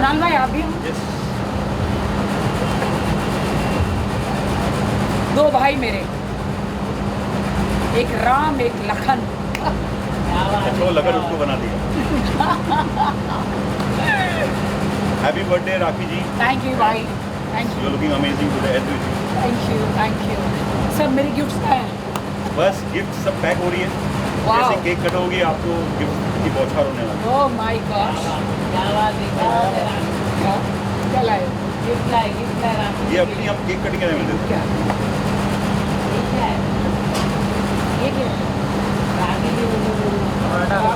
कुणाल भाई आप भी हो? दो भाई मेरे, एक राम एक लखन। तो लगन उसको बना दिया। Happy birthday Rakhi ji. Thank you भाई, thank you you, looking amazing today as you. Thank you. सब मेरी गिफ्ट्स हैं। बस गिफ्ट सब पैक हो रही है। वाह। जैसे केक कट होगी आपको गिफ्ट की बौछार होने वाली है। ओह माय गॉड, क्या बात है, क्या बात है। क्या लाए? गिफ्ट लाए राखी ये अपनी हम केक कट के नहीं मिलते। क्या क्या है? ये क्या है? राखी जी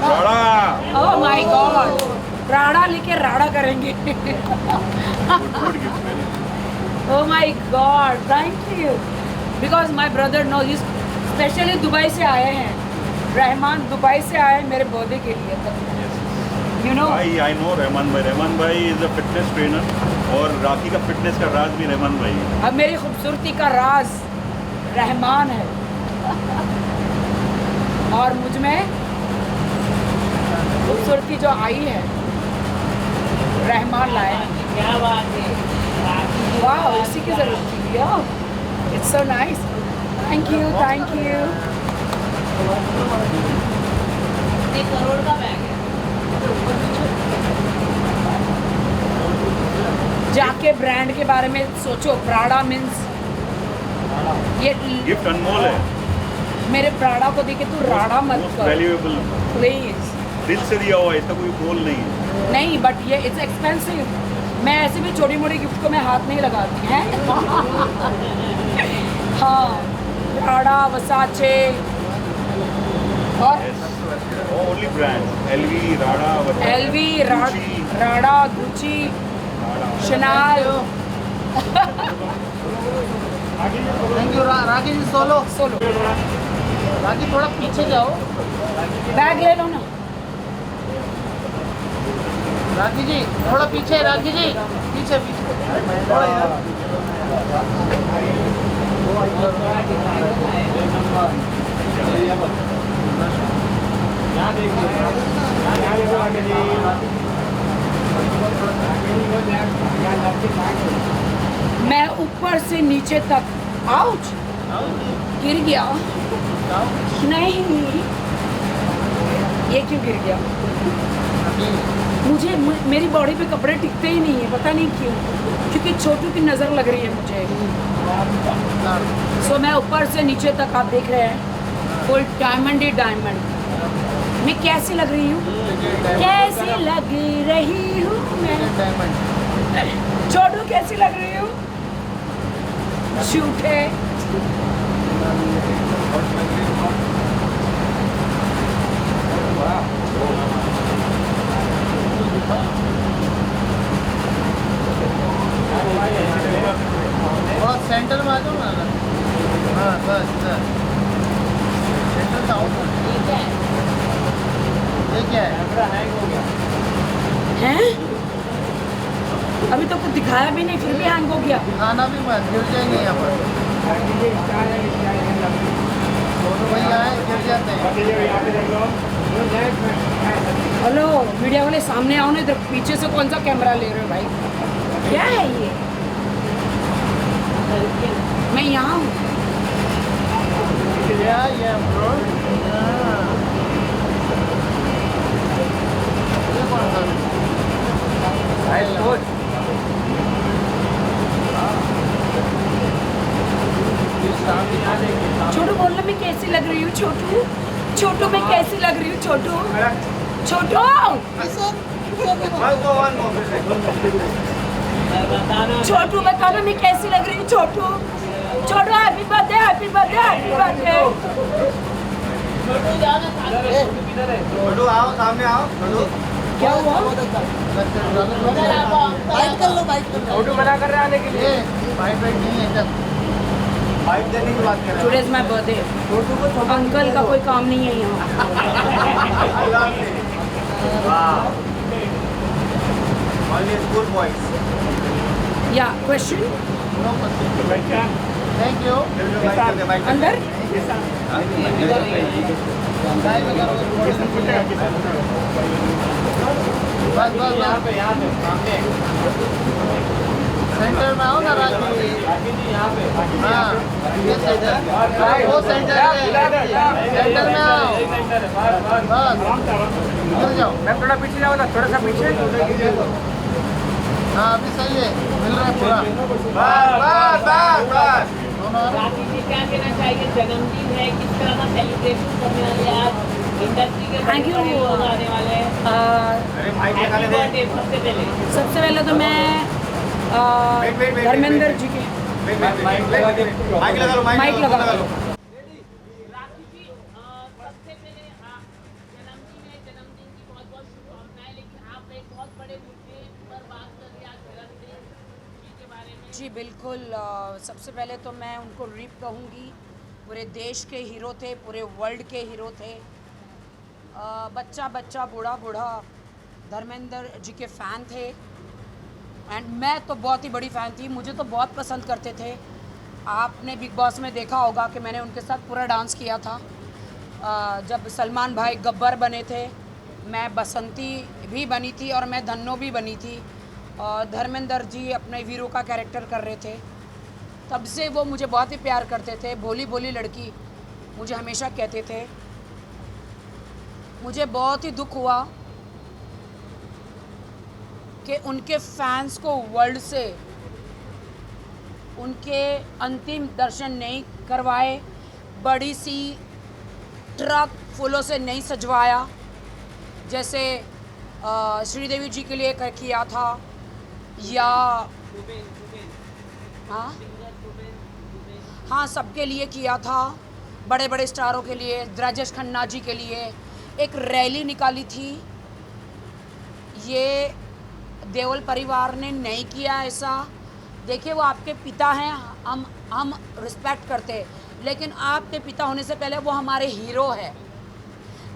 राड़ा। ओह माय गॉड, राड़ा लेके राड़ा करेंगे। गुड गिफ्ट मेरे। Oh my God, thank you. Because my brother knows, specially Dubai से आए हैं। रहमान दुबई से आए हैं मेरे बर्थडे के लिए। You know? I know Rahman भाई। रहमान भाई इज अ फिटनेस ट्रेनर और राखी का फिटनेस का राज भी रहमान भाई है। अब मेरी खूबसूरती का राज रहमान है और मुझ में खूबसूरती जो आई है रहमान लाए हैं। क्या बात है। राखी जी वाह, इसी की जरूरत थी। It's so nice. Thank you, thank you. कितने करोड़ का बैग है। जाके ब्रांड के बारे में सोचो। प्राडा मीन्स ये गिफ्ट अनमोल है। मेरे प्राडा को देखे तू राडा मत मोस्ट कर वैल्यूएबल। प्लीज। दिल से दिया हुआ है, इसका कोई मोल नहीं है। नहीं, बट ये इट्स एक्सपेंसिव। मैं ऐसे भी छोटी मोटी गिफ्ट को मैं हाथ नहीं लगाती हैं। हाँ, प्राडा, वसाचे और only brand LV, Prada, LV, Prada, Gucci, Chanel. Thank you Rakhi ji. Solo Rakhi थोड़ा पीछे जाओ। बैग ले लो ना। राखी जी थोड़ा पीछे। राखी जी पीछे थोड़ा यार। मैं ऊपर से नीचे तक आउच गिर गया। नहीं, ये क्यों गिर गया? मुझे मेरी बॉडी पे कपड़े टिकते ही नहीं है, पता नहीं क्यों, क्योंकि छोटू की नज़र लग रही है मुझे। सो मैं ऊपर से नीचे तक, आप देख रहे हैं, फुल डायमंड ही डायमंड। मैं कैसी लग रही हूँ? कैसी लग रही हूँ मैं? छोटू कैसी लग रही हूँ? झूठे। बहुत सेंटर में आ जाओ ना। हाँ बस इधर सेंटर से आओ। ये क्या है। ये क्या है? हैं? अभी तो कुछ दिखाया भी नहीं, फिर भी हैंग हो गया। खाना भी मत गिर जाएंगे यहाँ पर। वही आए गिर जाते हैं। हेलो मीडिया वाले, सामने आओ ना। इधर पीछे से कौन सा कैमरा ले रहे हो भाई? क्या है ये? मैं यहाँ हूँ। क्या ये ब्रो? ये कौन सा? छोटू बोलना, मैं कैसी लग रही हूँ? छोटू, छोटू मैं कैसी लग रही हूँ? छोटू, छोटू, छोटू बताना मैं कैसी लग रही हूँ? Chhotu, Chhotu happy birthday, happy birthday, happy birthday. Chhotu जाओ ना सामने। छोटू आओ, सामने आओ। छोटू क्या हुआ? उधर आओ। बाइट कर लो, बाइट कर लो। छोटू मना कर रहे आने के लिए। बाइट नहीं है जब बाइट देने की बात कर रहे today is my birthday. Uncle का कोई काम नहीं है यहाँ। Only school boys. या क्वेश्चन Thank you. अंदर? बस बस बस सेंटर में आओ ना राखी। हाँ ये सेंटर, वो सेंटर है, सेंटर में आओ बस, मिल जाओ। मैम थोड़ा पीछे जाओ ना, थोड़ा सा पीछे। हाँ अभी सही है, मिल रहा है पूरा। बस बस बस। दोनों आ रहे हैं। राखी जी क्या कहना चाहिए, जन्मदिन है, किस तरह का सेलिब्रेशन करने वाले हैं आज? इंडस्ट्री के Thank you. बड़े लोग आने वाले हैं। अरे माइक हैप्पी निकाले दे। बर्थडे सबसे पहले। सबसे पहले तो मैं धर्मेंद्र जी के माइक लगा लो, माइक लगा लो। राखी जी सबसे पहले जन्मदिन है, जन्मदिन की बहुत बहुत शुभकामनाएं, लेकिन आप एक बहुत बड़े मुद्दे पर बात कर रहे हैं आज जन्मदिन जी के बारे में। जी बिल्कुल। सबसे पहले तो मैं उनको रिप कहूँगी, पूरे देश के हीरो थे, पूरे वर्ल्ड के हीरो थे। बच्चा बच्चा बूढ़ा बूढ़ा धर्मेंद्र जी के फ़ैन थे, एंड मैं तो बहुत ही बड़ी फ़ैन थी, मुझे तो बहुत पसंद करते थे। आपने बिग बॉस में देखा होगा कि मैंने उनके साथ पूरा डांस किया था। जब सलमान भाई गब्बर बने थे, मैं बसंती भी बनी थी और मैं धन्नो भी बनी थी, और धर्मेंद्र जी अपने वीरों का कैरेक्टर कर रहे थे। तब से वो मुझे बहुत ही प्यार करते थे, भोली भोली लड़की मुझे हमेशा कहते थे। मुझे बहुत ही दुख हुआ कि उनके फैंस को वर्ल्ड से उनके अंतिम दर्शन नहीं करवाए, बड़ी सी ट्रक फूलों से नहीं सजवाया, जैसे श्रीदेवी जी के लिए किया था, या हाँ सबके लिए किया था, बड़े बड़े स्टारों के लिए, राजेश खन्ना जी के लिए एक रैली निकाली थी। ये देओल परिवार ने नहीं किया ऐसा। देखिए वो आपके पिता हैं, हम रिस्पेक्ट करते हैं, लेकिन आपके पिता होने से पहले वो हमारे हीरो है।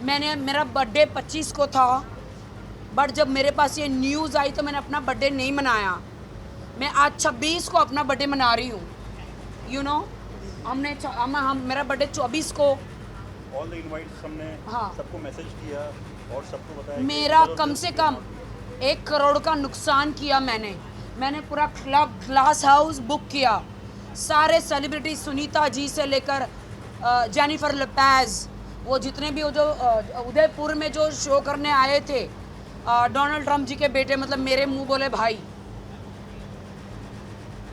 मेरा बर्थडे 25 को था, बट जब मेरे पास ये न्यूज़ आई तो मैंने अपना बर्थडे नहीं मनाया। मैं आज 26 को अपना बर्थडे मना रही हूँ, यू नो। मेरा बर्थडे 24 को। ऑल द इनवाइट्स हमने हाँ। सबको मैसेज किया और सबको बताया। मेरा कम से कम 1 करोड़ का नुकसान किया मैंने पूरा क्लब ग्लास हाउस बुक किया। सारे सेलिब्रिटी, सुनीता जी से लेकर जेनिफर लोपेज, वो जितने भी वो जो उदयपुर में जो शो करने आए थे, डोनाल्ड ट्रंप जी के बेटे, मतलब मेरे मुंह बोले भाई,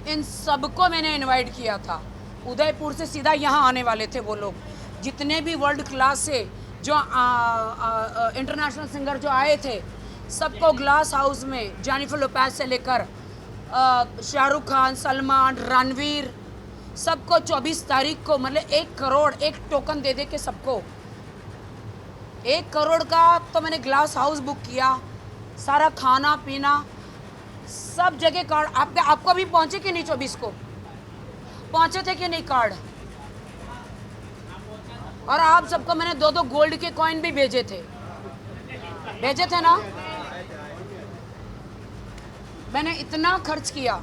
इन सबको मैंने इनवाइट किया था। उदयपुर से सीधा यहाँ आने वाले थे वो लोग, जितने भी वर्ल्ड क्लास से जो इंटरनेशनल सिंगर जो आए थे, सबको ग्लास हाउस में जेनिफर लोपेज से लेकर शाहरुख खान, सलमान, रणवीर, सबको 24 तारीख को, मतलब 1 करोड़ एक टोकन दे के सबको 1 करोड़ का तो मैंने ग्लास हाउस बुक किया। सारा खाना पीना सब जगह कार्ड। आपको भी पहुंचे कि नहीं? 24 को पहुंचे थे कि नहीं कार्ड? और आप सबको मैंने 2-2 गोल्ड के कॉइन भी भेजे थे ना। मैंने इतना खर्च किया,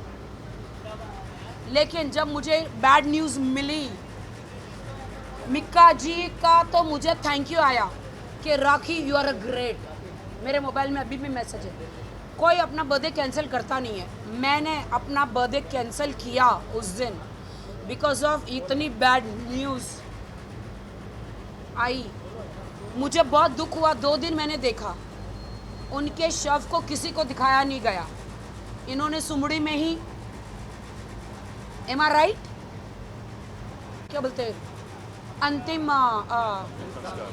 लेकिन जब मुझे बैड न्यूज़ मिली मिक्का जी का, तो मुझे थैंक यू आया कि राखी यू आर अ ग्रेट। मेरे मोबाइल में अभी भी मैसेज है। कोई अपना बर्थडे कैंसिल करता नहीं है, मैंने अपना बर्थडे कैंसिल किया उस दिन बिकॉज ऑफ इतनी बैड न्यूज़ आई। मुझे बहुत दुख हुआ। 2 दिन मैंने देखा, उनके शव को किसी को दिखाया नहीं गया। इन्होंने सुमड़ी में ही, एम आर राइट, क्या बोलते हैं,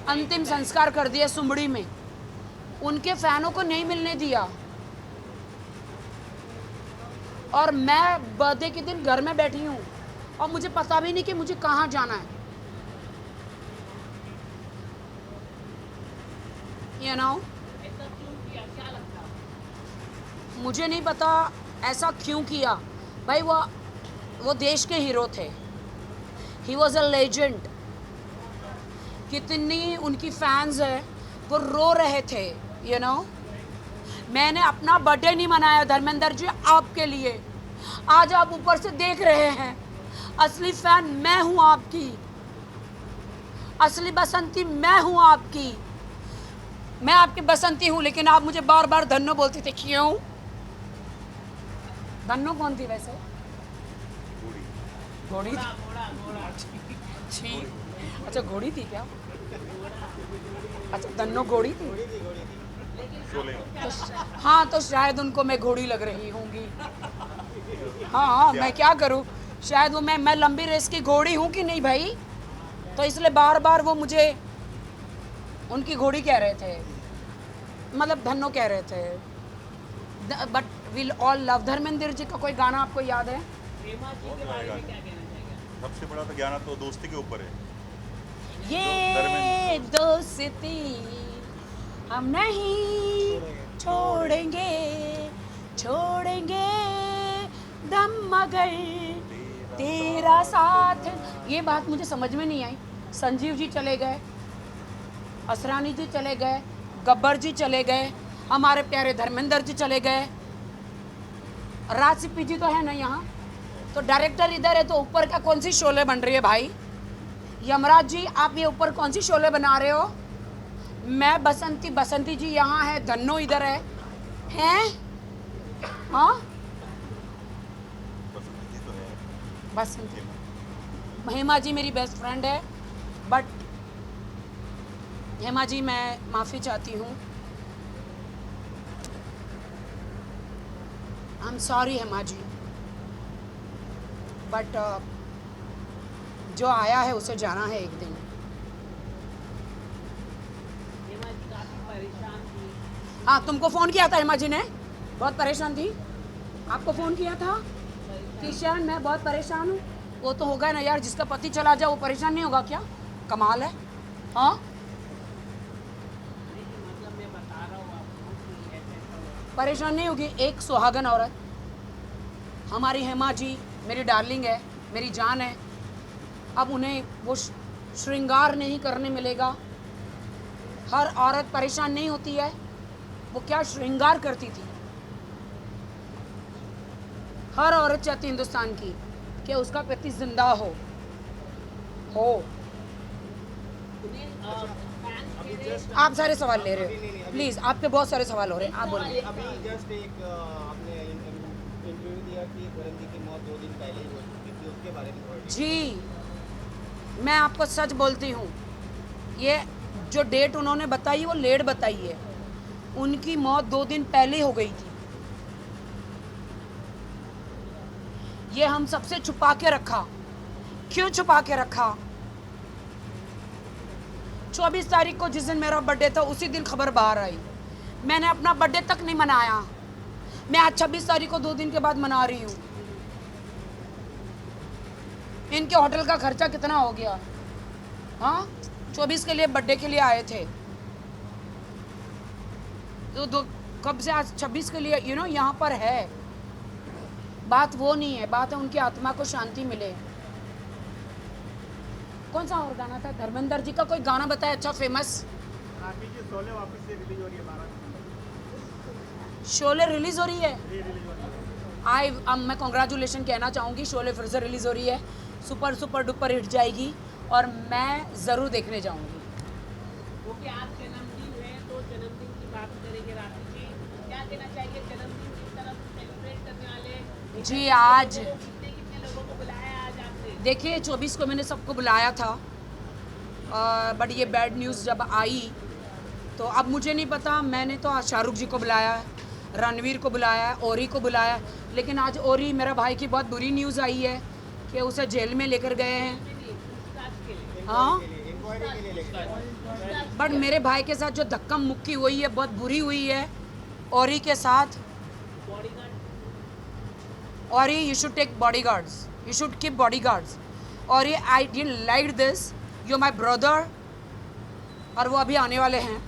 अंतिम संस्कार कर दिया सुमड़ी में। उनके फैनों को नहीं मिलने दिया। और मैं बर्थडे के दिन घर में बैठी हूँ और मुझे पता भी नहीं कि मुझे कहाँ जाना है, you know? मुझे नहीं पता ऐसा क्यों किया। भाई वो देश के हीरो थे, ही वॉज अ लेजेंड। कितनी उनकी फैंस है, वो रो रहे थे, यू नो। मैंने अपना बर्थडे नहीं मनाया धर्मेंद्र जी आपके लिए। आज आप ऊपर से देख रहे हैं, असली फैन मैं हूँ आपकी, असली बसंती मैं हूँ आपकी। मैं आपकी बसंती हूँ, लेकिन आप मुझे बार बार धन्नो बोलती थे, क्यों? धन्नो कौन थी वैसे? घोड़ी थी? छी, अच्छा घोड़ी थी क्या? अच्छा धन्नो घोड़ी थी। शोले हाँ तो शायद उनको मैं घोड़ी लग रही होंगी। हाँ मैं क्या करूँ, शायद वो मैं लंबी रेस की घोड़ी हूँ कि नहीं भाई, तो इसलिए बार बार वो मुझे उनकी घोड़ी कह रहे थे, मतलब धन्नो कह रहे थे। But will all love. Dharmendra ji का कोई गाना आपको याद है? सबसे बड़ा तो ज्ञान तो दोस्ती के ऊपर है। ये दोस्ती हम नहीं छोड़ेंगे, छोड़ेंगे दम मगर तेरा साथ। ये बात मुझे समझ में नहीं आई। संजीव जी चले गए, असरानी जी चले गए, गब्बर जी चले गए, हमारे प्यारे धर्मेंद्र जी चले गए, राजसिपी जी तो है ना यहाँ, तो डायरेक्टर इधर है, तो ऊपर का कौन सी शोले बन रही है भाई? यमराज जी आप ये ऊपर कौन सी शोले बना रहे हो? मैं बसंती, बसंती जी यहाँ है, धन्नो इधर है, हैं? हाँ बसंती। हेमा जी मेरी बेस्ट फ्रेंड है, बट हेमा जी मैं माफ़ी चाहती हूँ, I am sorry Hema ji, but जो आया है उसे जाना है एक दिन। हाँ तुमको फ़ोन किया था हेमा जी ने, बहुत परेशान थी, आपको फ़ोन किया था किशन, मैं बहुत परेशान हूँ। वो तो होगा ना यार, जिसका पति चला जाए वो परेशान नहीं होगा क्या? कमाल है। हाँ परेशान नहीं होगी। एक सुहागन औरत हमारी हेमा जी मेरी डार्लिंग है, मेरी जान है, अब उन्हें वो श्रृंगार नहीं करने मिलेगा। हर औरत परेशान नहीं होती है, वो क्या श्रृंगार करती थी। हर औरत चाहती हिंदुस्तान की कि उसका पति जिंदा हो। आप सारे सवाल ले रहे हो, प्लीज आपके बहुत सारे सवाल हो रहे हैं, आप बोलिए। अभी जस्ट एक आपने इंटरव्यू दिया कि धर्म जी की मौत 2 दिन पहले ही हो चुकी थी, उसके बारे में थोड़ा। जी मैं आपको सच बोलती हूँ, ये जो डेट उन्होंने बताई वो लेट बताई है, उनकी मौत 2 दिन पहले हो गई थी। ये हम सबसे छुपा के रखा। क्यों छुपा के रखा? 24 तारीख को जिस दिन मेरा बर्थडे था उसी दिन खबर बाहर आई। मैंने अपना बर्थडे तक नहीं मनाया, मैं आज 26 तारीख को 2 दिन के बाद मना रही हूँ। इनके होटल का खर्चा कितना हो गया? हाँ 24 के लिए बर्थडे के लिए आए थे, तो कब से आज 26 के लिए यहाँ पर है। बात वो नहीं है, बात है उनकी आत्मा को शांति मिले। कौन सा और गाना था? धर्मेंद्र जी का कोई गाना बताया अच्छा फेमस। शोले वापस से रिलीज हो रही है 12। शोले रिलीज हो रही है। मैं कॉन्ग्रेचुलेशन कहना चाहूँगी, शोले फिर से रिलीज हो रही है, सुपर सुपर डुपर हिट जाएगी और मैं ज़रूर देखने जाऊँगी। क्योंकि आज जन्मदिन है तो जन्मदिन की बात करेंगे। राखी जी क्या कहना चाहिए जन्मदिन की तरफ सेलिब्रेट करने वाले? जी आज कितने लोगों को बुलाया आज आपने? देखिए 24 को मैंने सबको बुलाया था, बट ये बैड न्यूज़ जब आई तो अब मुझे नहीं पता। मैंने तो आज शाहरुख जी को बुलाया, रणवीर को बुलाया, ओरी को बुलाया, लेकिन आज ओरी मेरा भाई की बहुत बुरी न्यूज़ आई है कि उसे जेल में लेकर गए हैं। हाँ बट मेरे भाई के साथ जो धक्का मुक्की हुई है बहुत बुरी हुई है ओरी के साथ। Ori, you should take bodyguards. You should keep bodyguards. Ori, I didn't like this. You're my brother. और वो अभी आने वाले हैं.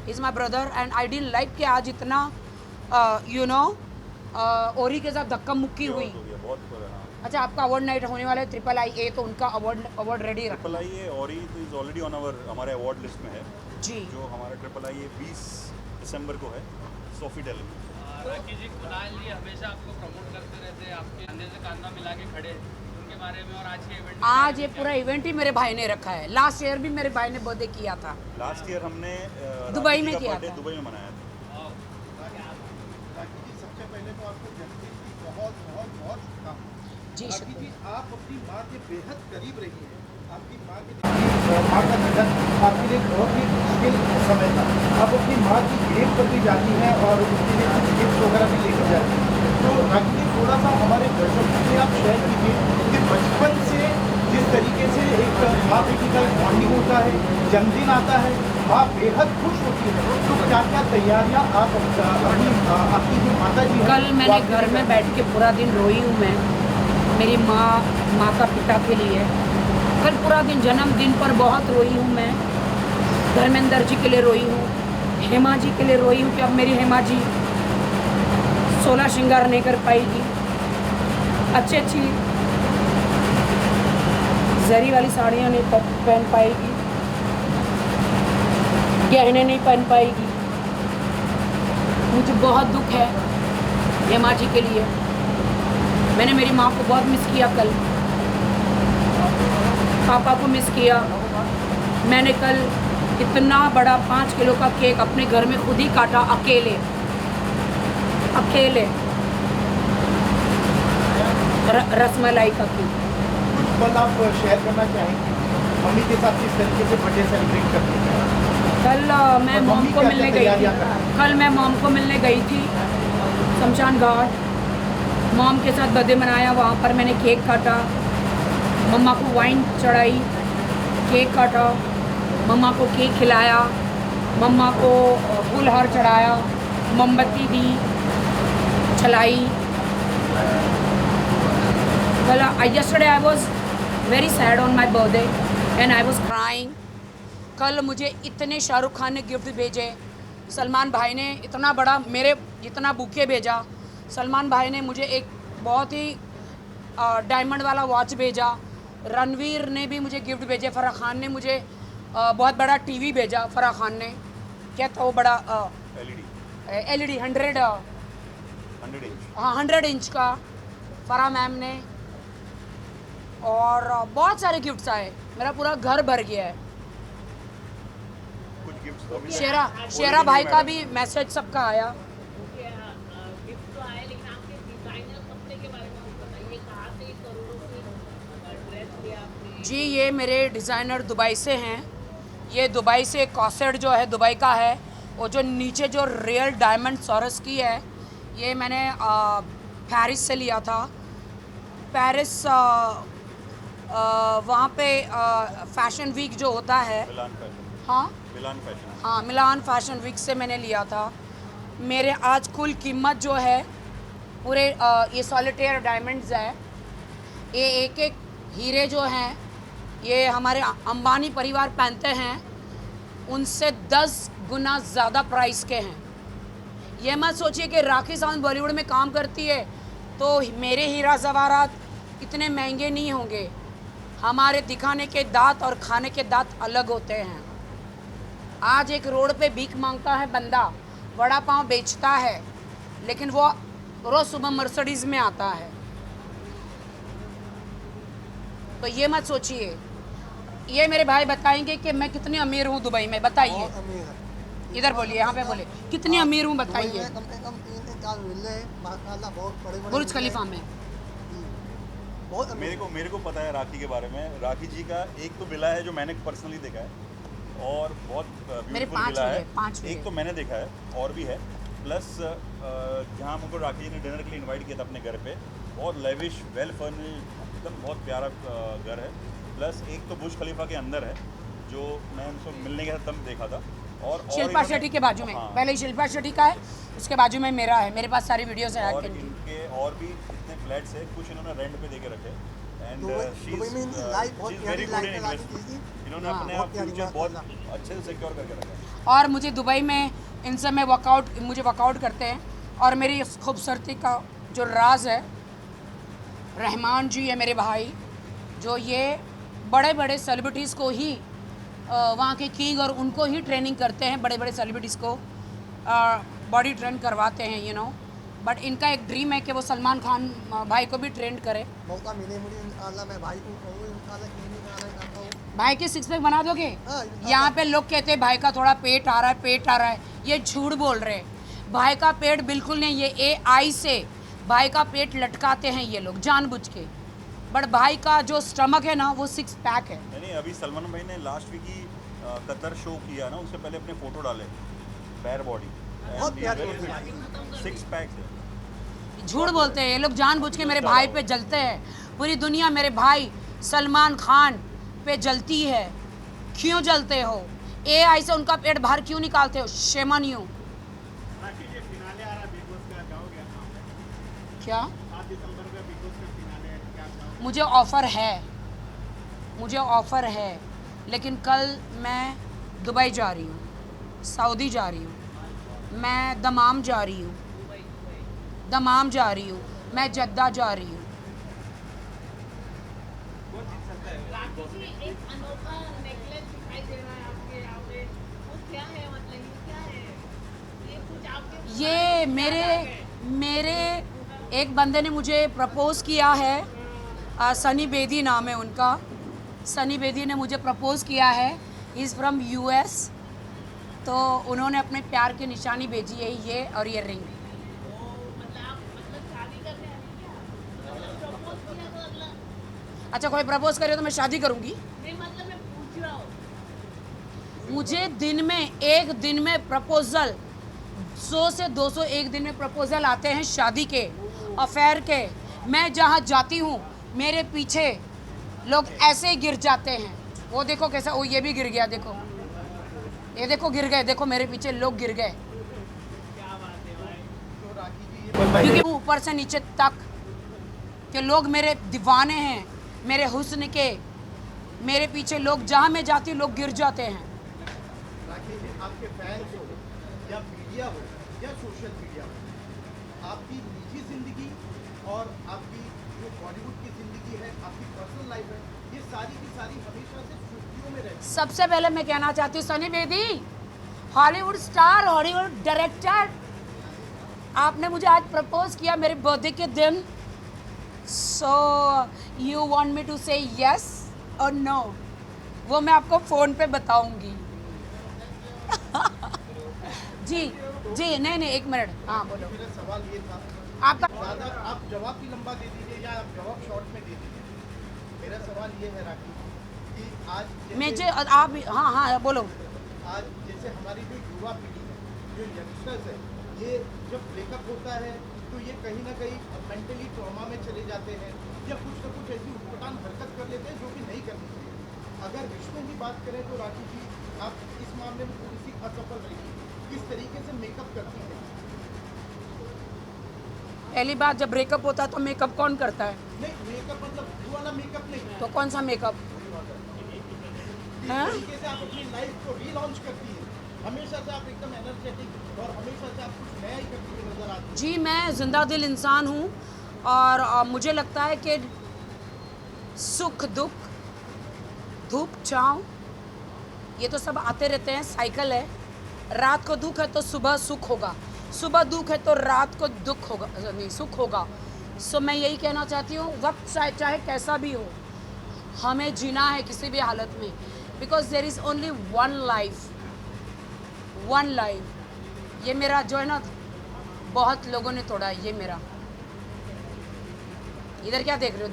He's my brother and I didn't like कि आज इतना ओरी के साथ धक्का मुक्की हुई। अच्छा आपका अवार्ड नाइट होने वाला है IIIA, तो उनका अवार्ड रेडी रखा। IIIA ओरी इज ऑलरेडी ऑन हमारे अवार्ड लिस्ट में है जी। जो हमारा IIIA 20 दिसंबर को है सोफीटेल में। राखी जी खुदा लिए हमेशा आपको प्रमोट करते रहते हैं, आपके कंधे से कंधा मिला के खड़े। के बारे में और आज के इवेंट आज ये पूरा इवेंट ही मेरे भाई ने रखा है। लास्ट ईयर भी मेरे भाई ने बर्थडे किया था। लास्ट ईयर हमने दुबई राखी में का किया birthday था। दुबई में मनाया था। राखी जी, सबसे पहले तो आपको जन्मदिन की बहुत बहुत बहुत शुभकामनाएं। जी राखी जी, शुक्रिया। आप अपनी माँ के बेहद करीब रही हैं। आपकी माँ का निधन आपके लिए बहुत ही मुश्किल समय था। आप अपनी माँ की ग्रेव पर भी जाती हैं और उसके लिए कुछ गिफ्ट वगैरह भी लेकर जाती हैं। तो राखी जी, थोड़ा सा हमारे दर्शकों से आप शेयर कीजिए कि बचपन से जिस तरीके से एक माँ बेटी का एक बॉन्डिंग होता है, जन्मदिन आता है, माँ बेहद खुश होती है, तो क्या क्या तैयारियाँ आप अपनी आपकी जो माता जी हैं, कल वो मैंने आपके घर लिए में बैठ के पूरा दिन रोई हूँ मैं, मेरी माँ, माता पिता के लिए। कल पूरा दिन जन्मदिन पर बहुत रोई हूँ मैं। धर्मेंद्र जी के लिए रोई हूँ, हेमा जी के लिए रोई हूँ कि अब मेरी हेमा जी 16 श्रृंगार नहीं कर पाएगी, अच्छी अच्छी जरी वाली साड़ियाँ नहीं पहन पाएगी, गहने नहीं पहन पाएगी। मुझे बहुत दुख है हेमा जी के लिए। मैंने मेरी माँ को बहुत मिस किया कल, पापा को मिस किया। मैंने कल इतना बड़ा 5 किलो का केक अपने घर में खुद ही काटा, अकेले रसमलाई का केक। कुछ पल आप शेयर करना चाहेंगे मम्मी के साथ किस तरीके से बर्थडे सेलिब्रेट करते हैं? कल मैं और मॉम मम्मी को क्या-क्या मिलने गई थी। तैयारियां कर रही हैं? कल मैं मॉम को मिलने गई थी शमशान घाट। मॉम के साथ बर्थडे मनाया, वहाँ पर मैंने केक काटा, मम्मा को वाइन चढ़ाई, केक काटा, मम्मा को केक खिलाया, मम्मा को फूल हार चढ़ाया, मोमबत्ती दी, चलाई। कल yesterday I was very sad on my birthday and I was crying. कल मुझे इतने शाहरुख खान ने गिफ्ट भेजे, सलमान भाई ने इतना बड़ा मेरे जितना बुके भेजा, सलमान भाई ने मुझे एक बहुत ही डायमंड वाला वॉच भेजा, रणवीर ने भी मुझे गिफ्ट भेजे, फराह खान ने मुझे बहुत बड़ा टीवी भेजा। फराह खान ने क्या था वो बड़ा LED 100 इंच। हाँ 100 इंच का फराह मैम ने, और बहुत सारे गिफ्ट्स आए। मेरा पूरा घर भर गया है। कुछ गिफ्ट्स तो अभी शेरा भाई का भी मैसेज सबका आया। गिफ्ट तो आए, लेकिन आपके डिजाइनर कपड़े के बारे में कुछ बताइए। कहाँ से करोड़ों से ड्रेस लिया आपने? जी ये मेरे डिज़ाइनर दुबई से हैं। ये दुबई से कॉसेट जो है दुबई का है, वो जो नीचे जो रियल डायमंड सॉरस की है, ये मैंने पेरिस से लिया था। पेरिस वहाँ पे फैशन वीक जो होता है, मिलान फैशन वीक से मैंने लिया था। मेरे आज कुल कीमत जो है पूरे ये सॉलिटेयर डायमंड्स है, ये एक एक हीरे जो हैं ये हमारे अंबानी परिवार पहनते हैं, उनसे 10 गुना ज़्यादा प्राइस के हैं। ये मत सोचिए कि राखी सावंत बॉलीवुड में काम करती है तो मेरे हीरा जवाहरात इतने महंगे नहीं होंगे। हमारे दिखाने के दांत और खाने के दांत अलग होते हैं। आज एक रोड पे भीख मांगता है बंदा, वड़ा पाव बेचता है, लेकिन वो रोज़ सुबह मर्सिडीज में आता है। तो ये मत सोचिए। ये मेरे भाई बताएंगे कि मैं कितनी अमीर हूँ दुबई में। बताइए, इधर बोलिए, यहाँ पे बोलिए, कितनी अमीर हूँ बताइए। कम से कम 3-4 विले हैं माशाल्लाह, बहुत बड़े-बड़े बुर्ज खलीफा में। बहुत अमीर। मेरे को पता है राखी के बारे में। राखी जी का एक तो विला है जो मैंने पर्सनली देखा है और बहुत मेरे ब्यूटीफुल विला है। 5 एक तो मैंने देखा है और भी है, प्लस जहाँ हमको राखी जी ने डिनर के लिए इनवाइट किया था अपने घर पे, बहुत लेविश वेल फर्निश्ड, एकदम बहुत प्यारा घर है। प्लस एक तो बुर्ज खलीफा के अंदर है जो मैं उनको मिलने गया तब देखा था। और शिल्पा शेट्टी के बाजू में, हाँ, पहले ही शिल्पा शेट्टी का है, उसके बाजू में मेरा है। मेरे पास सारी वीडियोस है। और इनके और भी इतने फ्लैट्स है, कुछ इन्होंने रेंट पे देके रखे एंड दुबई में इनकी लाइफ बहुत प्यारी लाइफ है राखी जी की। इन्होंने हाँ, अपने आप फ्यूचर बहुत अच्छे से सिक्योर करके रखा है। और मुझे दुबई में इनसे मैं वर्कआउट करते हैं। और मेरी इस खूबसूरती का जो राज है, रहमान जी है मेरे भाई, जो ये बड़े बड़े सेलिब्रिटीज़ को ही वहाँ के किंग और उनको ही ट्रेनिंग करते हैं। बड़े बड़े सेलिब्रिटीज़ को बॉडी ट्रेन करवाते हैं, बट इनका एक ड्रीम है कि वो सलमान खान भाई को भी ट्रेंड करे। मौका मिले मुझे इंशाल्लाह मैं भाई को कहूँ इंशाल्लाह क्लिनिक आना चाहता हूँ। भाई के सिक्स पैक बना दोगे? हाँ, इंशाल्लाह। यहाँ पे लोग कहते हैं भाई का थोड़ा पेट आ रहा है, पेट आ रहा है, ये झूठ बोल रहे हैं। भाई का पेट बिल्कुल नहीं, ये AI से भाई का पेट लटकाते हैं ये लोग जानबूझ के। बट भाई का जो स्टमक है ना वो सिक्स पैक है। नहीं अभी सलमान भाई ने लास्ट वीक ही कतर शो किया ना, उससे पहले अपने फोटो डाले बैर बॉडी, बहुत प्यारी होती है। 6 पैक्स है। झूठ बोलते हैं ये लोग जानबूझ के मेरे भाई पे जलते हैं। पूरी दुनिया मेरे भाई सलमान खान पे जलती है। क्यों जलते हो? AI से उनका पेट बाहर क्यों निकालते हो? Shame on you. क्या? मुझे ऑफ़र है, लेकिन कल मैं दुबई जा रही हूँ, सऊदी जा रही हूँ, मैं दमाम जा रही हूँ, मैं जद्दा जा रही हूँ। राखी जी एक अनोखा नेकलेस दिखाई दे रहा है आपके यहाँ पे, वो क्या है? मतलब ये क्या है? ये कुछ आपके ये मेरे एक बंदे ने मुझे प्रपोज़ किया है, सनी बेदी नाम है उनका। सनी बेदी ने मुझे प्रपोज़ किया है। He is from US। तो उन्होंने अपने प्यार की निशानी भेजी है, ये और ये रिंग। मतलब शादी करने आए क्या? मतलब प्रपोज किया तो अगला अच्छा, कोई प्रपोज़ करे तो मैं शादी करूँगी? नहीं, मतलब मैं पूछ रहा हूँ। मुझे एक दिन में प्रपोज़ल 100 से 200 एक दिन में प्रपोज़ल आते हैं शादी के, अफेयर के। मैं जहाँ जाती हूँ मेरे पीछे लोग ऐसे ही गिर जाते हैं। वो देखो कैसा, वो ये भी गिर गया, देखो ये देखो गिर गए, देखो मेरे पीछे लोग गिर गए। क्योंकि ऊपर से नीचे तक कि लोग मेरे दीवाने हैं, मेरे हुस्न के। मेरे पीछे लोग, जहाँ मैं जाती हूँ लोग गिर जाते हैं। राखी जी, आपके फैंस हो या मीडिया हो या सोशल मीडिया हो, आपकी निजी जिंदगी और आपकी जो बॉलीवुड की जिंदगी है, आपकी पर्सनल लाइफ है, ये सारी की सारी हमेशा से सुर्खियों में रहती है। सबसे पहले मैं कहना चाहती हूँ Sunny Bedi, Hollywood star, Hollywood director, आपने मुझे आज प्रपोज किया मेरे बर्थडे के दिन। So you want me to say yes और नो? वो मैं आपको फ़ोन पे बताऊंगी। जी नहीं एक मिनट, हाँ बोलो। मेरा सवाल ये था, आपका ज़्यादा आप जवाब भी लंबा दे दीजिए या आप जवाब शॉर्ट में दे दीजिए। मेरा सवाल ये है राखी कि आज मुझे आप, हाँ बोलो। आज जैसे हमारी जो युवा पीढ़ी है, जो यंगस्टर्स है, ये जब ब्रेकअप होता है तो ये कहीं ना कहीं मेंटली ट्रॉमा में चले जाते हैं या कुछ ना कुछ ऐसी उटपटांग हरकत कर लेते हैं जो कि नहीं करनी चाहिए। अगर रिश्तों की बात करें तो राखी जी, आप इस मामले में थोड़ी सी असफल रही, किस तरीके से मेकअप करती हैं? पहली बात, जब ब्रेकअप होता है तो मेकअप कौन करता है? नहीं, मेकअप मतलब वो वाला मेकअप नहीं, तो कौन सा मेकअप? किस हाँ? तरीके से आप अपनी लाइफ को रीलॉन्च करती हैं? हमेशा से आप एकदम एनर्जेटिक और हमेशा से आप कुछ नया ही करती हुई नजर आती हैं। जी, मैं जिंदा दिल इंसान हूँ और मुझे लगता है कि सुख दुख, धूप छाँव, ये तो सब आते रहते हैं, साइकिल है। रात को दुख है तो सुबह सुख होगा, सुबह दुख है तो रात को दुख होगा, नहीं सुख होगा। सो मैं यही कहना चाहती हूँ, वक्त चाहे कैसा भी हो, हमें जीना है किसी भी हालत में, because there is only one life. ये मेरा जो है ना, बहुत लोगों ने तोड़ा है ये मेरा। इधर क्या देख रहे हो?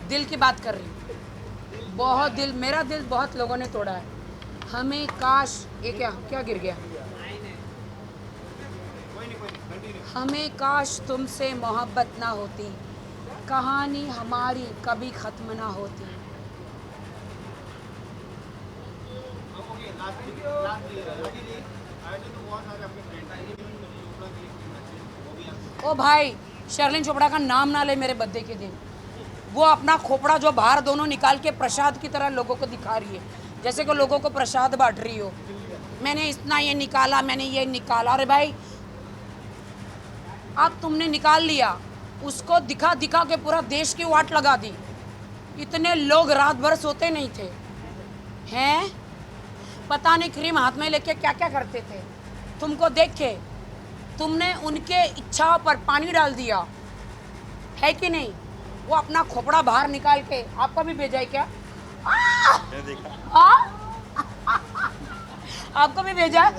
दिल की बात कर रही हूँ। बहुत दिल, मेरा दिल बहुत लोगों ने तोड़ा है। हमें काश, ये क्या गिर गया? हमें काश तुमसे मोहब्बत ना होती, कहानी हमारी कभी ख़त्म ना होती। ओ भाई, शर्लिन चोपड़ा का नाम ना ले मेरे बर्थडे के दिन। वो अपना खोपड़ा जो बाहर दोनों निकाल के प्रसाद की तरह लोगों को दिखा रही है, जैसे कि लोगों को प्रसाद बांट रही हो। मैंने इतना ये निकाला, मैंने ये निकाला। अरे भाई, अब तुमने निकाल लिया, उसको दिखा दिखा के पूरा देश की वाट लगा दी। इतने लोग रात भर सोते नहीं थे हैं, पता नहीं क्रीम हाथ में लेके क्या क्या करते थे। तुमको देख के तुमने उनके इच्छाओं पर पानी डाल दिया है कि नहीं? वो अपना खोपड़ा बाहर निकाल के आपका भी भेजा है क्या? मैंने देखा। आपको भी भेजा है?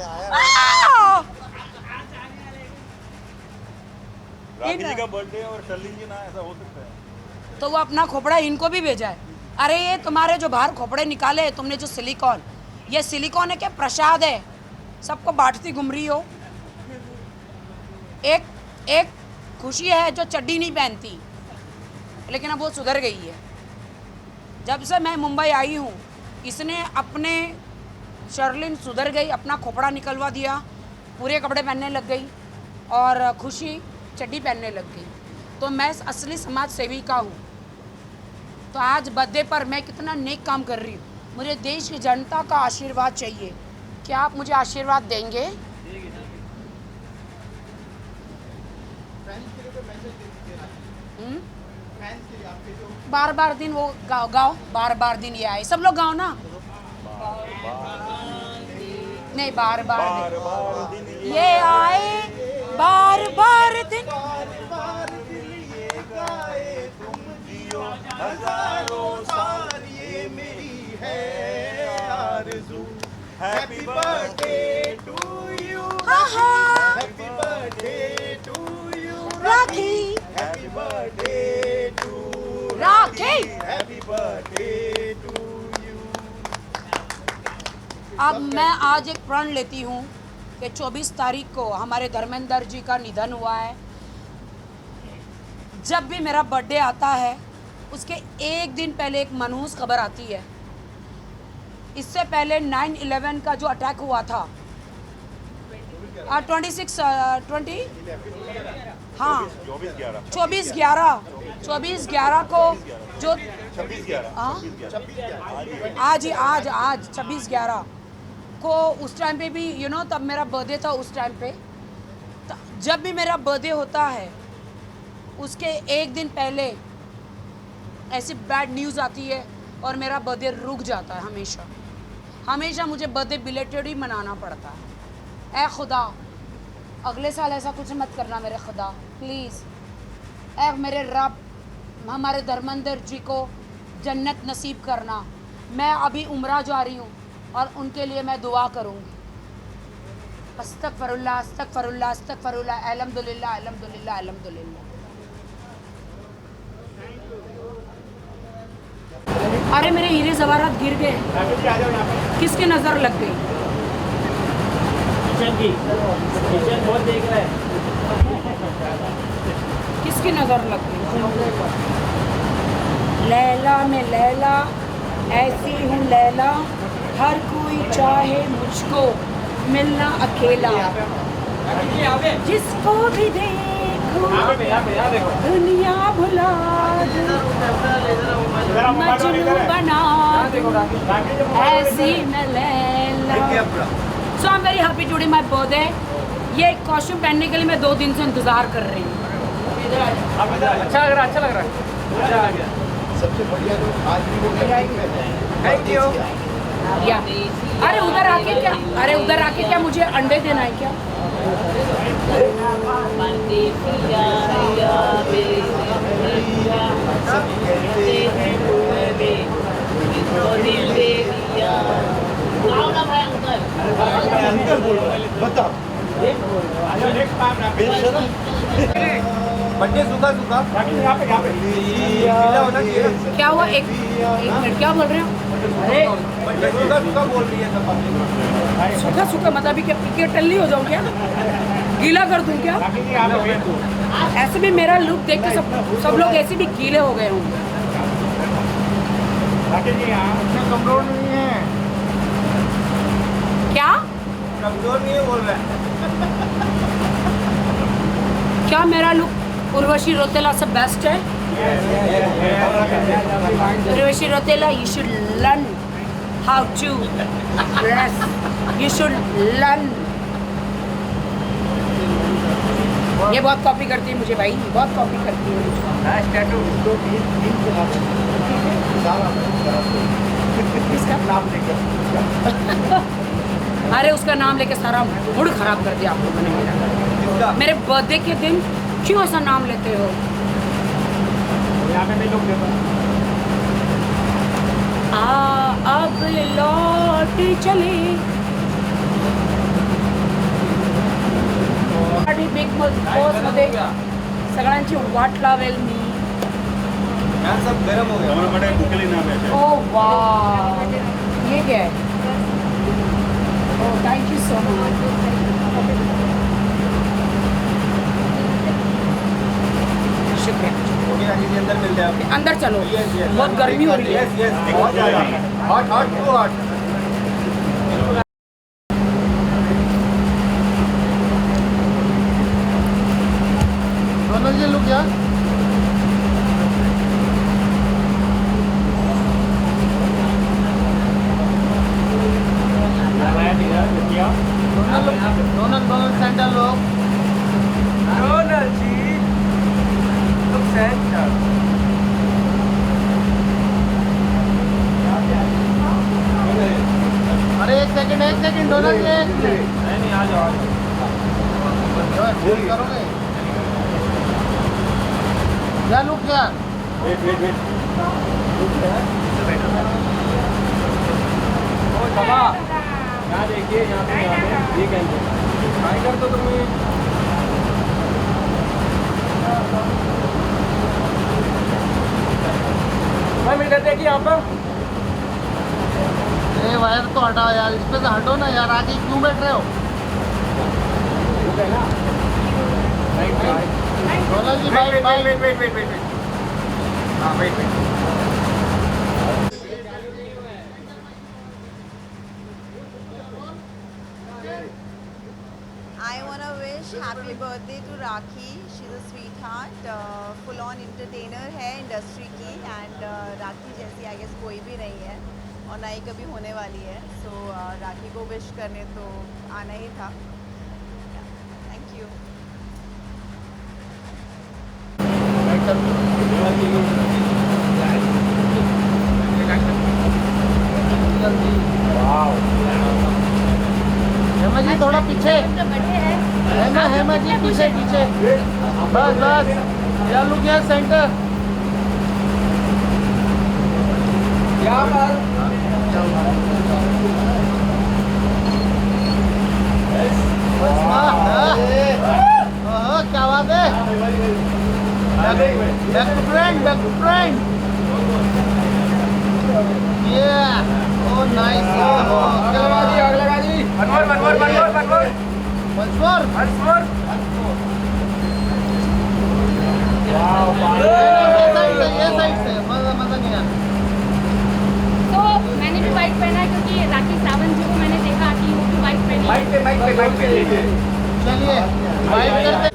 राखी जी का बर्थडे और शर्लिन जी ना, ऐसा हो सकता है? तो वो अपना खोपड़ा इनको भी भेजा है। अरे ये तुम्हारे जो बाहर खोपड़े निकाले हैं तुमने, जो सिलिकॉन, ये सिलिकॉन है क्या? प्रसाद है, सबको बांटती घूम रही हो। एक खुशी है जो चड्डी नहीं पहनती, लेकिन अब वो सुधर गई है। जब से मैं मुंबई आई हूँ इसने अपने, शर्लिन सुधर गई, अपना खोपड़ा निकलवा दिया, पूरे कपड़े पहनने लग गई और खुशी चड्डी पहनने लग गई। तो मैं असली समाज सेविका हूँ। तो आज बर्थडे पर मैं कितना नेक काम कर रही हूँ। मुझे देश की जनता का आशीर्वाद चाहिए। क्या आप मुझे आशीर्वाद देंगे? बार बार दिन वो गाओ, बार बार दिन ये आए, सब लोग गाओ ना। नहीं, बार बार दिन ये आए, बार बार दिन हजारों साल ये मेरी है आरज़ू। Happy birthday to you, happy birthday to you Rakhi, happy birthday to Rakhi. Happy birthday to you. अब मैं आज एक प्रण लेती हूँ कि 24 तारीख को हमारे धर्मेंद्र जी का निधन हुआ है। जब भी मेरा बर्थडे आता है उसके एक दिन पहले एक मनहूस खबर आती है। इससे पहले 9/11 का जो अटैक हुआ था, 24/11 को जो 26/11 को उस टाइम पे भी तब मेरा बर्थडे था। उस टाइम पे जब भी मेरा बर्थडे होता है उसके एक दिन पहले ऐसी बैड न्यूज़ आती है और मेरा बर्थडे रुक जाता है। हमेशा मुझे बर्थडे बिलेटेड ही मनाना पड़ता है। ऐ खुदा, अगले साल ऐसा कुछ मत करना मेरे खुदा, प्लीज़। ऐ मेरे रब, हमारे धर्मेंद्र जी को जन्नत नसीब करना। मैं अभी उम्रा जा रही हूँ और उनके लिए मैं दुआ करूँगी। अस्तगफिरुल्लाह, अस्तगफिरुल्लाह, अस्तगफिरुल्लाह, अल्हम्दुलिल्लाह, अल्हम्दुलिल्लाह, अल्हम्दुलिल्लाह। अरे मेरे हीरे जवाहरात गिर गए, किसकी नज़र लग गई? किसकी नज़र लग गई? लैला में लैला, ऐसी हूँ लैला, हर कोई चाहे मुझको मिलना अकेला। जिसको भी देखो दुनिया भुला दो, मजनू बना दो, ऐसी मैं Laila. So I am very happy today my birthday. ये कॉस्ट्यूम पहनने के लिए मैं 2 दिन से इंतज़ार कर रही हूँ। अच्छा लग रहा है। सबसे बढ़िया तो आज भी वो थैंक यू। या अरे उधर आके क्या मुझे अंडे देना है क्या? बताओ बर्थडे सूखा गीला होना चाहिए। क्या हुआ? एक मिनट, क्या बोल रहे हो? बर्थडे सूखा बोल रही है सब। सूखा मतलब अभी क्या टल्ली हो जाऊँ क्या? गीला कर दूँ क्या? ऐसे भी मेरा लुक देख के सब लोग ऐसे भी गीले हो गए होंगे। कमजोर नहीं है, क्या कमजोर नहीं है बोल रहा है। क्या मेरा लुक उर्वशी रौतेला से बेस्ट है? Urvashi Rautela, you should learn how to dress. You should learn. ये बहुत कॉपी करती है मुझे भाई, बहुत कॉपी करती है मुझे। इसका नाम लेकर अरे उसका नाम लेके सारा मूड खराब कर दिया आप लोगों ने मेरा। मेरे बर्थडे के दिन क्यों ऐसा नाम लेते हो? अब लौट चले बिग बॉस मध्ये सगळ्यांची वाट लावेल मी. सब गरम हो हमारे बुकेली नाम है ओ वाह, ये क्या है? ओ थैंक यू सो मच. शुक्रिया. अंदर मिलते हैं अंदर चलो, बहुत गर्मी हो रही है. Hot hot too hot. दोनों ये लोग क्या दोनों सेंटर लोग अरे एक सेकंड दोनों ये नहीं आ जाओ फोन करोगे क्या लुक क्या यहाँ देखिए यहाँ पे ठीक है टाइगर तो तुम्हें मिल जाते कि यहाँ पर अरे वायर तो हटाओ यार, इस पे से हटो ना यार, आगे क्यों बैठ रहे हो? दोनों जी बाइक हाँ wait I want to wish happy birthday to Rakhi. She's a sweetheart, full on entertainer है इंडस्ट्री की एंड राखी जैसी आई गेस कोई भी नहीं है और ना ही कभी होने वाली है. सो राखी को विश करने तो आना ही था. Thank you. हेमा जी थोड़ा पीछे, हेमा जी पीछे बस यार लुक यार सेंटर यहाँ पर क्या बात है. Back to friend yeah oh nice once more ये साइड से मजा नहीं आया. तो मैंने भी वाइट पहना है क्योंकि राखी सावंत जी को मैंने देखा कि वो भी वाइट पहनी है. चलिए वाइट करते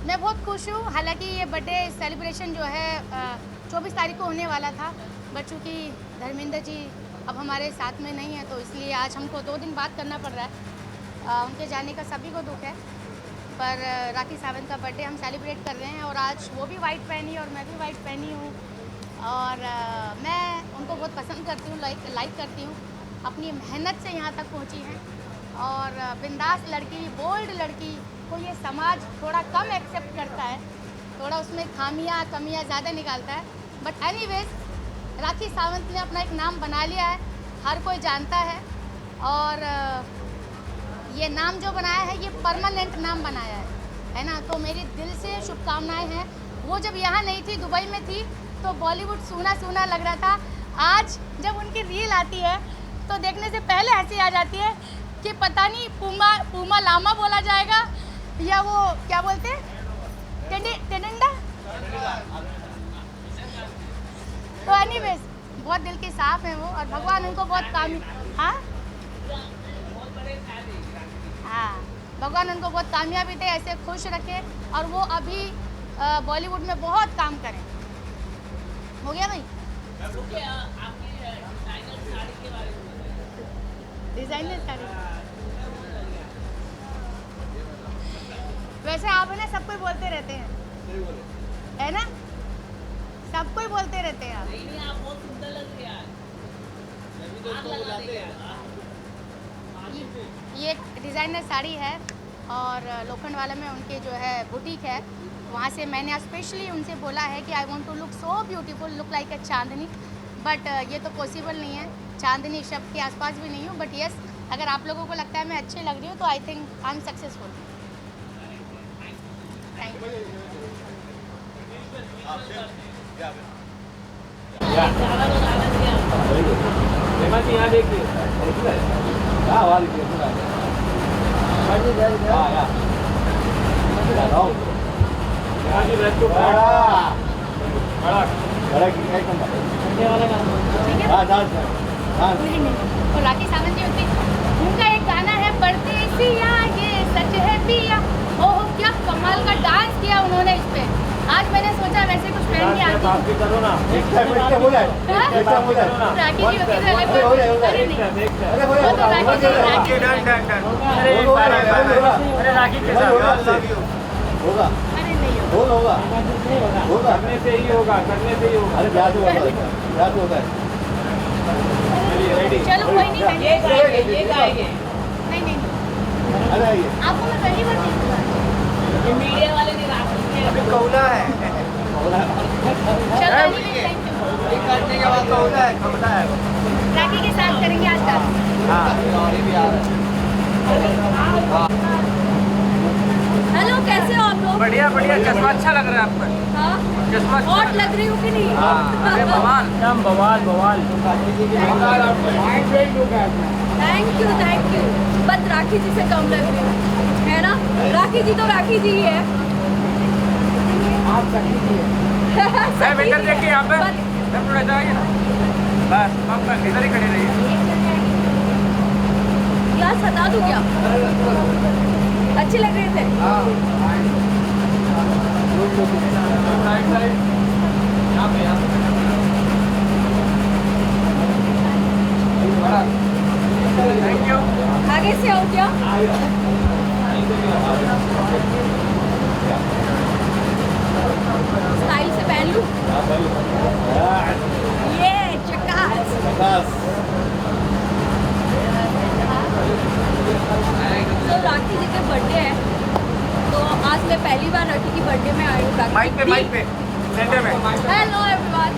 मैं बहुत खुश हूँ. हालांकि ये बर्थडे सेलिब्रेशन जो है 24 तारीख को होने वाला था, बट चूँकि धर्मेंद्र जी अब हमारे साथ में नहीं है तो इसलिए आज हमको 2 दिन बाद करना पड़ रहा है. उनके जाने का सभी को दुख है, पर राखी सावंत का बर्थडे हम सेलिब्रेट कर रहे हैं और आज वो भी वाइट पहनी और मैं भी वाइट पहनी हूँ. और मैं उनको बहुत पसंद करती हूँ, लाइक करती हूँ. अपनी मेहनत से यहाँ तक पहुँची हैं और बिंदास लड़की, बोल्ड लड़की को ये समाज थोड़ा कम एक्सेप्ट करता है, थोड़ा उसमें कमियाँ ज़्यादा निकालता है. बट एनीवेज राखी सावंत ने अपना एक नाम बना लिया है, हर कोई जानता है. और ये नाम जो बनाया है ये परमानेंट नाम बनाया है ना. तो मेरी दिल से शुभकामनाएं हैं. वो जब यहाँ नहीं थी, दुबई में थी, तो बॉलीवुड सूना सूना लग रहा था. आज जब उनकी रील आती है तो देखने से पहले हंसी आ जाती है कि पता नहीं पूमा लामा बोला जाएगा या वो क्या बोलते हैं टेडेंडा. तो एनीवेज बहुत दिल के साफ हैं वो और भगवान उनको बहुत भगवान उनको बहुत कामयाबी दे, ऐसे खुश रखे और वो अभी बॉलीवुड में बहुत काम करें. हो गया भाई. डिजाइनर साड़ी। वैसे आप है ना सब कोई बोलते रहते हैं, है ना? सब कोई बोलते रहते हैं आप। नहीं आप बहुत सुंदर लग रहे हैं आग लगा देंगे यार। ये एक डिज़ाइनर साड़ी है और लोखंड वाला में उनके जो है बुटीक है, वहाँ से मैंने आज स्पेशली उनसे बोला है कि I want to look so beautiful, look like a Chandni, but ये तो पॉसिबल नहीं है, चांदनी शब्द के आसपास भी नहीं हूँ, बट यस अगर आप लोगों को लगता है मैं अच्छी लग रही हूँ तो I think I am successful. Thank you. यहाँ देखिए और राखी सावंत जी होती, उनका एक गाना है परदेसिया ये सच है पिया, ओह क्या कमाल का डांस किया उन्होंने इस पे। आज मैंने सोचा वैसे कुछ पहन के आती हूँ। राखी जी होती तो अलग बात, अरे नहीं वो तो राखी जी राखी के साथ होगा अरे नहीं होगा होगा करने से ही होगा, करने से ही होगा। अरे ब्याज होगा ब्याज होगा चलो कोई नहीं ये गाएंगे नहीं नहीं अरे आइए आपको मैं पहली बार देखूंगा। ये मीडिया वाले ने राखी के कौला है चलो थैंक यू। करने के बाद कौला है राखी के साथ करेंगे आज का। हेलो कैसे हो आप लोग? बढ़िया बढ़िया, चश्मा अच्छा लग रहा है आपका। हाँ चश्मा अच्छा हॉट लग रही हूँ कि नहीं? अरे बवाल एकदम बवाल बवाल। थैंक यू बस राखी जी से कम लग रही हूँ, है ना? राखी जी तो राखी जी ही है। मैं वेटर देखिए यहाँ पे, मैं थोड़ा जाइए ना, बस आप इधर ही खड़े रहिए। क्लास हटा दूँ क्या? अच्छे लग रहे थे। Thank you. आगे से आओ क्या? स्टाइल से पहन लूं? ये चकास। तो राखी जी का बर्थडे है, तो आज मैं पहली बार राखी की बर्थडे में आई हूँ। माइक पे सेंटर में। Hello everyone.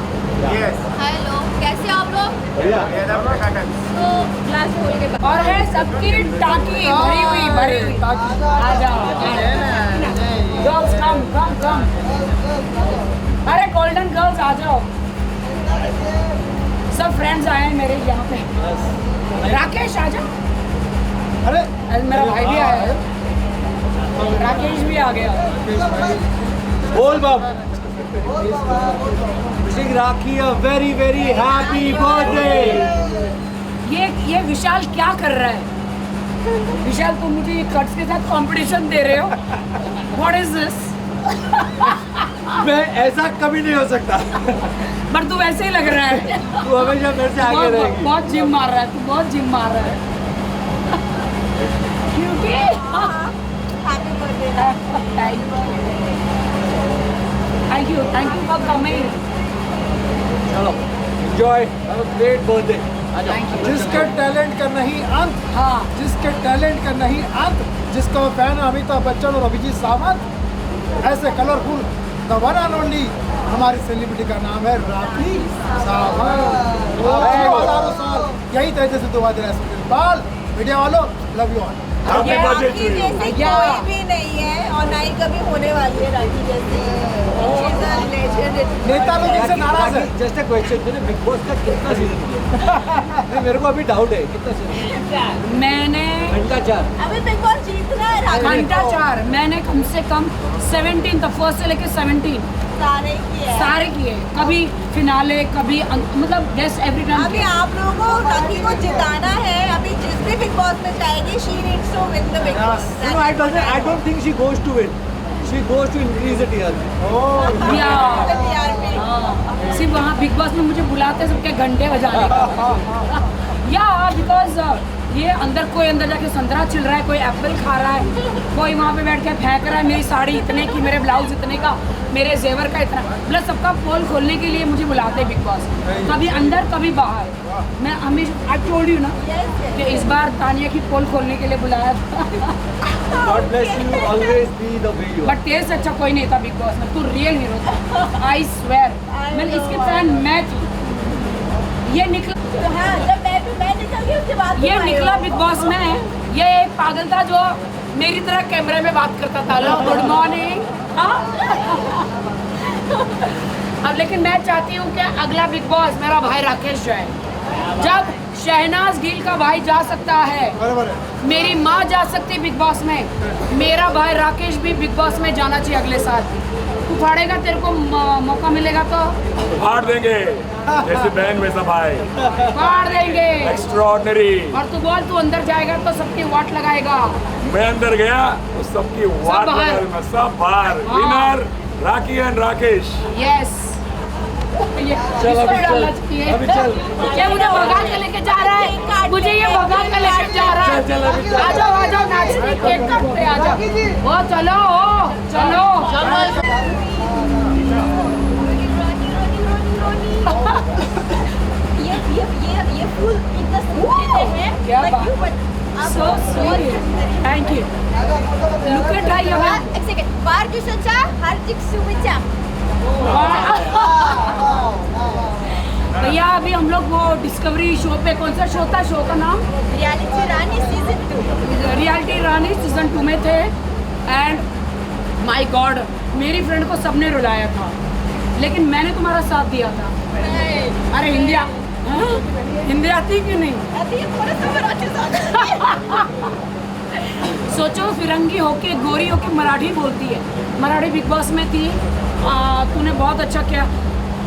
यस हेलो कैसे हो आप लोग? बढ़िया तो ग्लास खोल के और है सबकी टाकी भरी हुई आ जाओ गर्ल्स कम अरे गोल्डन गर्ल्स आ जाओ, सब फ्रेंड्स आए हैं मेरे यहाँ पे। राकेश आ जाओ, अरे मेरा भाई भी आया है, राकेश भी आ गया। बोल बाब wishing rakhi a very very happy birthday. ये विशाल क्या कर रहा है? विशाल तुम मुझे ये कट्स के साथ कंपटीशन दे रहे हो? What is this? मैं ऐसा कभी नहीं हो सकता। पर तू वैसे ही लग रहा है। तू हमेशा मेरे से आगे रहेगी। बहुत जिम मार रहा है तू, बहुत जिम मार रहा है। क्योंकि happy birthday. Thank you for coming. चलो enjoy, have a great birthday. Thank you. जिसके टैलेंट का नहीं अंत, हाँ जिसके टैलेंट का नहीं अंत, जिसका फैन है अमिताभ बच्चन और अभिजीत सावंत, ऐसे colourful the one and only हमारी सेलिब्रिटी का नाम है राखी सावंत। हजारों साल यही तरीके से दुआ दे रहा है बाल मीडिया वालों, लव यू ऑल। ये राखी जैसी कोई भी नहीं है और ना ही कभी होने वाली है राखी जैसी। नेता लोग इनसे नाराज है। जैसे क्वेश्चन थे बिग बॉस का कितना सीजन है? मेरे को अभी डाउट है कितना सीजन? मैंने घंटा 4 अभी बिग बॉस जीतना है राखी घंटा 4 मैंने कम से कम 17 तक फर्स्ट से लेके 17 सारे किए हैं। सारे किए, कभी फिनाले कभी मतलब गेस्ट एवरी अभी टाइम। आप लोगों को राखी को जिताना है। अभी जिस भी बिग बॉस में जाएगी she needs to win the Bigg Boss. I don't think she goes to win. She goes to increase the TRP. सिर्फ वहाँ बिग बॉस में मुझे बुलाते सबके घंटे बजाने का। या बिकॉज ये अंदर कोई अंदर जाके संतरा छिल रहा है, कोई एप्पल खा रहा है, कोई वहाँ पे बैठ के फेंक रहा है, मेरी साड़ी इतने की, मेरे ब्लाउज इतने का, मेरे जेवर का इतना, मतलब सबका पोल खोलने के लिए मुझे बुलाते हैं बिग बॉस, कभी अंदर कभी बाहर। मैं हमेशा आई टोल्ड यू ना कि इस बार तानिया की पोल खोलने के लिए बुलाया था। बट तेरे से अच्छा कोई नहीं था बिग बॉस में, तू रियल हीरो था, आई स्वेयर। मैं इसके फैन मैं थी। ये निकला ये निकला बिग बॉस में, ये एक पागल था जो मेरी तरह कैमरे में बात करता था, लो गुड मॉर्निंग। अब लेकिन मैं चाहती हूँ कि अगला बिग बॉस मेरा भाई राकेश जाए। जब शहनाज गिल का भाई जा सकता है, मेरी माँ जा सकती बिग बॉस में, मेरा भाई राकेश भी बिग बॉस में जाना चाहिए अगले साल। तू फाड़ेगा, तेरे को मौका मिलेगा तो फाड़ देंगे, जैसे बहन वैसा भाई, फाड़ देंगे, एक्स्ट्राऑर्डिनरी। और तू बोल तू अंदर जाएगा तो सबकी वाट लगाएगा। मैं अंदर गया तो सबकी वाट बाहर। लगाऊंगा, सब बाहर। हाँ। Winner rakhi and Rakesh. Yes. चल अभी चल, अभी चल। ये मुझे भगा के लेके जा रहा है, मुझे ये भगा के लेके जा रहा है। चल अभी चल। आ जाओ नाचने, केक काटते आ जाओ। ओ चलो ये फूल इतना सुंदर है। क्या बात, so sweet, thank you, look at how you have, एक सेकंड, वाढदिवसाच्या हार्दिक शुभेच्छा। भैया अभी हम लोग वो डिस्कवरी शो पे, कौन सा शो था, शो का नाम रियलिटी रानी सीजन 2। रियलिटी रानी सीजन 2 में थे। एंड माय गॉड, मेरी फ्रेंड को सबने रुलाया था, लेकिन मैंने तुम्हारा साथ दिया था। अरे हिंदी आती कि नहीं? सोचो, फिरंगी होके, गोरी होके मराठी बोलती है, मराठी बिग बॉस में थी। तूने बहुत अच्छा किया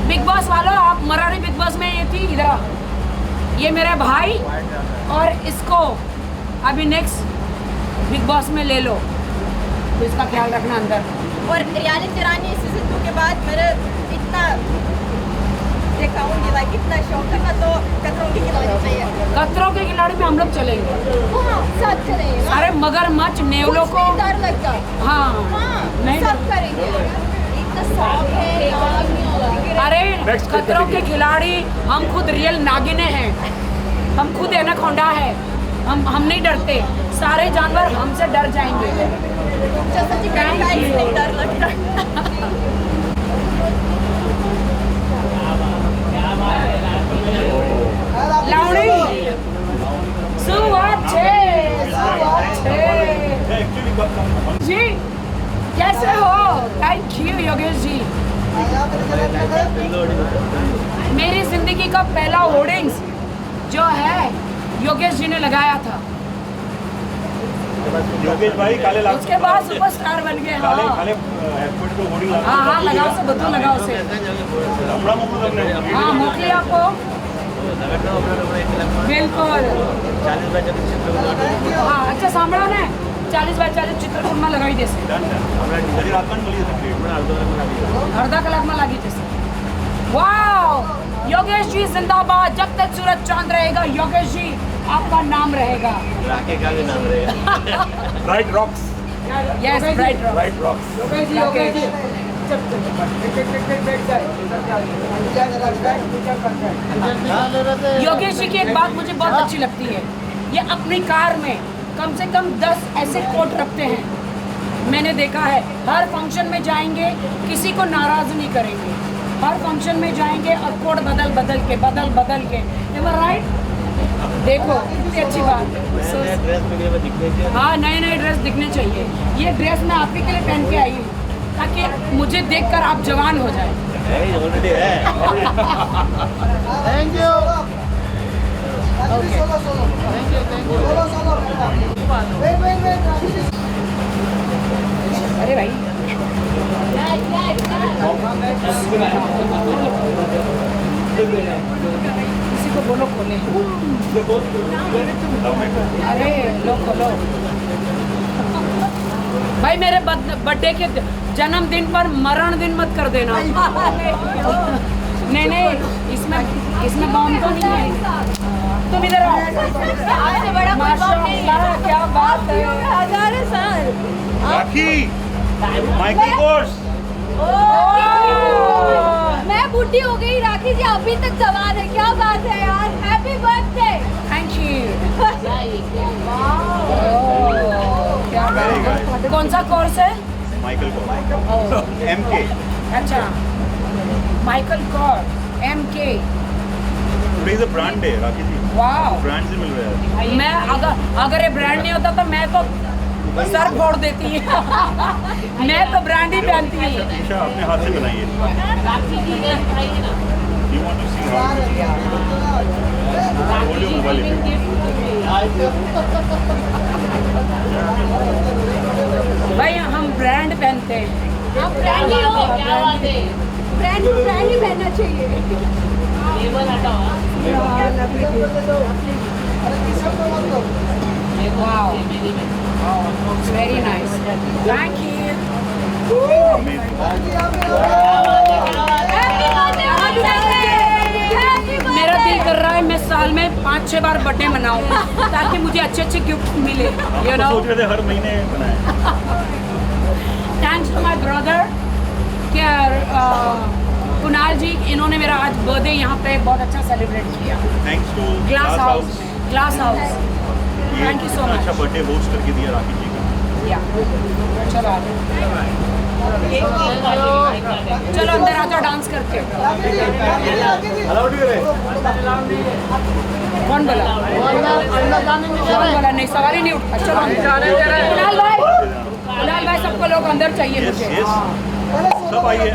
बिग बॉस वालों, आप मराठी बिग बॉस में ये थी। इधर ये मेरा भाई, और इसको अभी नेक्स्ट बिग बॉस में ले लो, तो इसका ख्याल रखना अंदर। और रियलिटी रानी सीजन 2 के बाद मेरे इतना दिखाऊंगी, लाइक इतना शौक था, तो खतरों की खिलाड़ी चाहिए। खतरों के खिलाड़ी में हम लोग चलेंगे, साथ चलेंगे। सारे मगरमच्छ नेवलों को। डर लगता है। हाँ नहीं, सब करेंगे, इतना शौक है। अरे खतरों के खिलाड़ी, हम खुद रियल नागिने हैं, हम खुद एनाकोंडा है, हम नहीं डरते, सारे जानवर हमसे डर जाएंगे। जैसा कि नहीं डर लगता। लावणी सुबह 6 जी, कैसे हो? Thank you Yogesh ji. मेरी जिंदगी का पहला होर्डिंग्स जो है योगेश जी ने लगाया था। योगेश भाई काले लाग उसके बाद सुपरस्टार बन गए। काले हाँ काले एयरपोर्ट पे होर्डिंग लगा हाँ लगाओ से, बदू लगाओ से। अपना मुकुट हमने हाँ मोकली आपको, बिल्कुल। हाँ अच्छा सांभळा ने 40x40 चित्रकूटમાં લગાવી દેશે, હજી રાતમાં મળી જશે, अर्धा कलाक में लगी जैसे। वाह, योगेश जी जिंदाबाद, जब तक सूरज चांद रहेगा योगेश जी आपका नाम रहेगा। Right rocks, yes right right rocks. Yogesh ji Yogesh ji की एक बात मुझे बहुत अच्छी लगती है, ये अपनी कार में कम से कम 10 ऐसे कोट रखते हैं। मैंने देखा है, हर फंक्शन में जाएंगे, किसी को नाराज नहीं करेंगे, हर फंक्शन में जाएंगे और कोट बदल के राइट। देखो कितनी अच्छी बात है। हाँ नए नए ड्रेस दिखने चाहिए। ये ड्रेस मैं आप ही के लिए पहन के आई हूँ, ताकि मुझे देखकर आप जवान हो जाए। Thank you. अरे भाई किसी को बोलो खोले। अरे लो खोलो भाई, मेरे बर्थडे के जन्मदिन पर मरण दिन मत कर देना। नहीं इसमें बॉम्ब तो नहीं है। तुम इधर आओ। आपसे बड़ा कोई बाप नहीं है। माशाल्लाह, क्या बात है। हज़ारों साल राखी माइकल कोर्स मैं बुढ़ी हो गई, राखी जी अभी तक जवान है, क्या बात है यार। Happy birthday. Thank you. Very nice. कौन सा कोर्स है? माइकल कोर्स MK अच्छा, Michael Kors MK। Today is a brand day Rakhi ji, वाह, ब्रांड से मिल रहा है। मैं अगर ये ब्रांड नहीं होता तो मैं तो सर फोड़ देती मैं तो ब्रांड ही पहनती हूँ। ईशा अपने हाथ से बनाइए। राखी जी ने दिखाइए ना। You want to see how hold your mobile if you भाई हम ब्रांड पहनते हैं। आप ब्रांड ही हो, क्या बात है? ब्रांड को ब्रांड ही पहनना चाहिए। लेबल हटाओ। Wow, very nice, thank you. मेरा दिल कर रहा है मैं साल में 5-6 बार बर्थडे मनाऊं ताकि मुझे अच्छे अच्छे गिफ्ट मिले, यू नो। सोच रहे थे हर महीने बनाए। थैंक्स टू माय ब्रदर क्या कुणाल जी, इन्होंने मेरा आज बर्थडे यहाँ पे बहुत अच्छा सेलिब्रेट किया। Thanks to glass house, glass house, ये थैंक यू सो इतना अच्छा मच। बर्थडे होस्ट करके दिया राखी जी का। या चलो चलो अंदर आ जाओ, डांस करके। कौन बोला? कौन बोला? नहीं, सवाल ही नहीं उठा। चलो कुणाल भाई सबको लोग अंदर चाहिए यस मुझे। यस सब आइए।